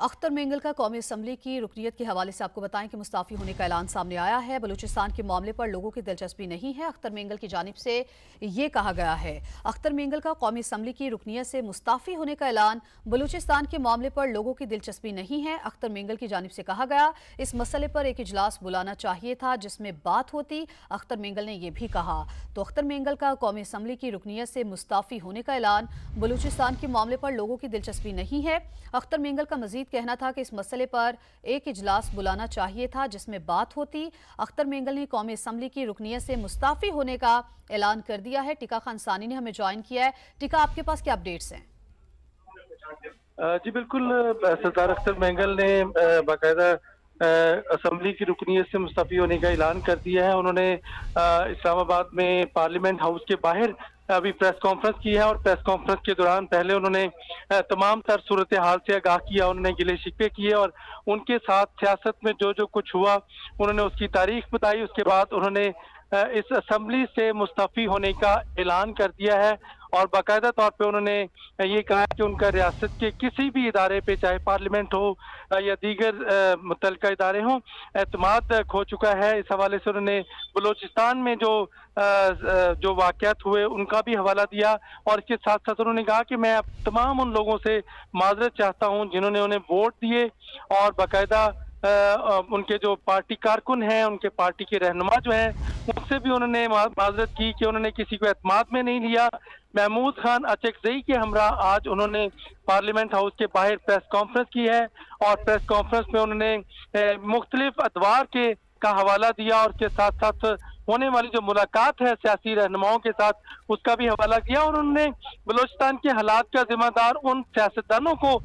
اختر مینگل کا قومی اسمبلی کی رکنیت کے حوالے سے آپ کو بتائیں کہ مستعفی ہونے کا اعلان سامنے آیا ہے۔ بلوچستان کے معاملے پر لوگوں کی دلچسپی نہیں ہے۔ اختر مینگل کی جانب سے یہ کہا گیا ہے۔ اختر مینگل کا قومی اسمبلی کی رکنیت سے مستعفی ہونے کا اعلان، بلوچستان کے معاملے پر لوگوں کی دلچسپی نہیں ہے۔ اختر مینگل کی جانب سے کہا گیا، اس مسئلے پر ایک اجلاس بلانا چاہیے تھا جس میں بات ہوتی۔ اختر مینگل نے یہ بھی کہا تو اختر مینگل کا قومی اسمبلی کی رکنیت سے مستعفی ہونے کا اعلان، بلوچستان کے معاملے پر لوگوں کی دلچسپی نہیں ہے۔ اختر مینگل کا مزید کہنا تھا کہ اس مسئلے پر ایک اجلاس بلانا چاہیے تھا جس میں بات ہوتی۔ اختر مینگل نے قومی اسمبلی کی رکنیت سے مستعفی ہونے کا اعلان کر دیا ہے۔ ٹیکا خان ثانی نے ہمیں جوائن کیا ہے۔ ٹیکا، آپ کے پاس کیا اپڈیٹس ہیں؟ جی بالکل، سردار اختر مینگل نے باقاعدہ اسمبلی کی رکنیت سے مستعفی ہونے کا اعلان کر دیا ہے۔ انہوں نے اسلام آباد میں پارلیمنٹ ہاؤس کے باہر ابھی پریس کانفرنس کی ہے، اور پریس کانفرنس کے دوران پہلے انہوں نے تمام تر صورتحال سے آگاہ کیا، انہوں نے گلے شکوے کیے اور ان کے ساتھ سیاست میں جو کچھ ہوا انہوں نے اس کی تاریخ بتائی۔ اس کے بعد انہوں نے اس اسمبلی سے مستعفی ہونے کا اعلان کر دیا ہے، اور باقاعدہ طور پہ انہوں نے یہ کہا کہ ان کا ریاست کے کسی بھی ادارے پہ، چاہے پارلیمنٹ ہو یا دیگر متعلقہ ادارے ہوں، اعتماد کھو چکا ہے۔ اس حوالے سے انہوں نے بلوچستان میں جو واقعات ہوئے ان کا بھی حوالہ دیا، اور اس کے ساتھ ساتھ انہوں نے کہا کہ میں تمام ان لوگوں سے معذرت چاہتا ہوں جنہوں نے انہیں ووٹ دیے، اور باقاعدہ ان کے جو پارٹی کارکن ہیں، ان کے پارٹی کے رہنما جو ہیں، ان سے بھی انہوں نے معذرت کی کہ انہوں نے کسی کو اعتماد میں نہیں لیا۔ محمود خان اچکزئی کے ہمراہ آج انہوں نے پارلیمنٹ ہاؤس کے باہر پریس کانفرنس کی ہے، اور پریس کانفرنس میں انہوں نے مختلف ادوار کا حوالہ دیا، اور اس کے ساتھ ساتھ ہونے والی جو ملاقات ہے سیاسی رہنماؤں کے ساتھ اس کا بھی حوالہ دیا، اور انہوں نے بلوچستان کے حالات کا ذمہ دار ان سیاستدانوں کو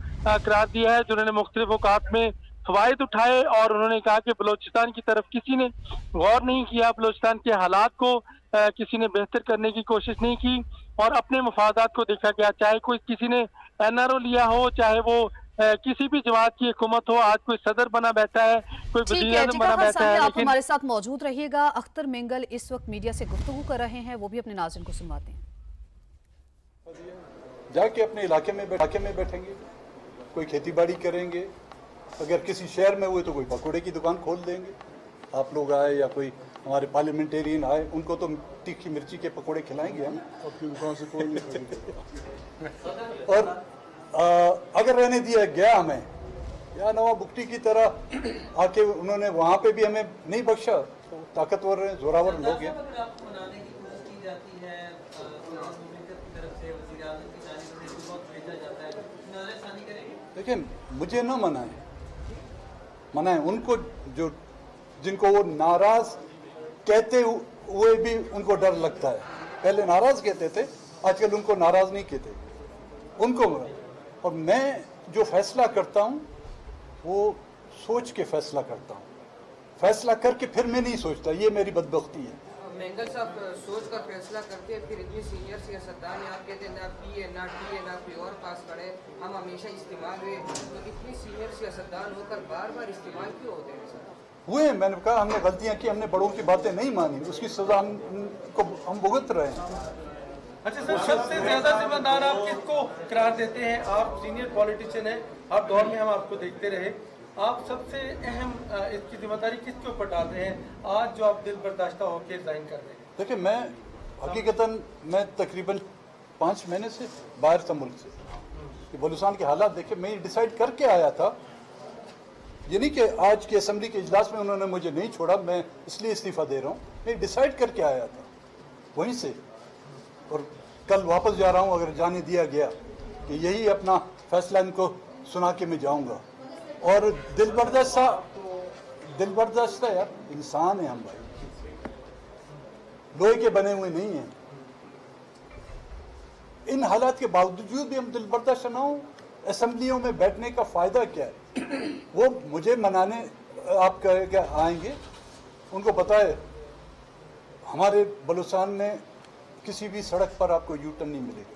قرار دیا ہے جنہوں نے مختلف اوقات میں فوائد اٹھائے، اور انہوں نے کہا کہ بلوچستان کی طرف کسی نے غور نہیں کیا، بلوچستان کے حالات کو کسی نے بہتر کرنے کی کوشش نہیں کی، اور اپنے مفادات کو دیکھا گیا۔ چاہے کسی نے NRO لیا ہو، چاہے وہ کسی بھی جماعت کی حکومت ہو، آج کوئی صدر بنا بیٹھا ہے، کوئی ٹھیک وزیر ہے اعظم ٹیکا بنا خان بیٹھا ثانی، ہے، آپ لیکن ہمارے ساتھ موجود رہیے گا۔ اختر مینگل اس وقت میڈیا سے گفتگو کر رہے ہیں، وہ بھی اپنے ناظرین کو سنواتے ہیں۔ جا کے اپنے علاقے میں بیٹھیں گے، کوئی کھیتی باڑی کریں گے، اگر کسی شہر میں ہوئے تو کوئی پکوڑے کی دکان کھول دیں گے۔ آپ لوگ آئے یا کوئی ہمارے پارلیمنٹیرین آئے، ان کو تو تیکھی مرچی کے پکوڑے کھلائیں گے ہم اپنی دکان سے کوئی نہیں۔ اور اگر رہنے دیا گیا ہمیں یا نواب بگٹی کی طرح آ کے انہوں نے وہاں پہ بھی ہمیں نہیں بخشا، طاقتور ہیں، زوراور لوگ ہیں۔ لیکن مجھے نہ منائیں ان کو جن کو وہ ناراض کہتے ہوئے بھی ان کو ڈر لگتا ہے۔ پہلے ناراض کہتے تھے، آج کل ان کو ناراض نہیں کہتے، ان کو اور میں جو فیصلہ کرتا ہوں وہ سوچ کے فیصلہ کرتا ہوں، فیصلہ کر کے پھر میں نہیں سوچتا، یہ میری بدبختی ہے۔ مینگل صاحب سوچ کر فیصلہ کرتے ہیں، پھر اتنی سینئر سیاستدان ہیں، آپ کہتے ہیں نہ پی اے نہ ٹی اے نہ کوئی اور پاس کرے، ہم ہمیشہ استعمال ہوئے، تو اتنی سینئر سیاستدان ہو کر بار بار استعمال کیوں ہوتے ہیں سر؟ ہوئے، میں نے کہا ہم نے غلطیاں کی، ہم نے بڑوں کی باتیں نہیں مانی، اس کی سزا ہم بھگت رہے ہیں۔ اچھا سر، سب سے زیادہ ذمہ دار آپ کس کو قرار دیتے ہیں؟ آپ سینئر پولیٹیشین ہیں، ہر دور میں ہم آپ کو دیکھتے رہے، آپ سب سے اہم اس کی ذمہ داری کس کے اوپر ڈالتے ہیں آج جو آپ دل برداشتہ ہو کے ریزائن کر رہے ہیں؟ دیکھیں، میں حقیقتاً میں تقریباً 5 مہینے سے باہر تھا ملک سے، کہ بلوچستان کے حالات دیکھے، میں یہ ڈیسائیڈ کر کے آیا تھا، یہ نہیں کہ آج کے اسمبلی کے اجلاس میں انہوں نے مجھے نہیں چھوڑا میں اس لیے استعفیٰ دے رہا ہوں، میں ڈیسائیڈ کر کے آیا تھا وہیں سے، اور کل واپس جا رہا ہوں اگر جانے دیا گیا، کہ یہی اپنا فیصلہ ان کو سنا کے میں جاؤں گا۔ اور دل برداشتہ یار انسان ہیں ہم بھائی، لوہے کے بنے ہوئے نہیں ہیں، ان حالات کے باوجود بھی ہم دل برداشتہ نہ ہوں، اسمبلیوں میں بیٹھنے کا فائدہ کیا ہے؟ وہ مجھے منانے آپ کہ آئیں گے، ان کو پتہ ہے ہمارے بلوچستان میں کسی بھی سڑک پر آپ کو یو ٹرن نہیں ملے گا۔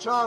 4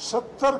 70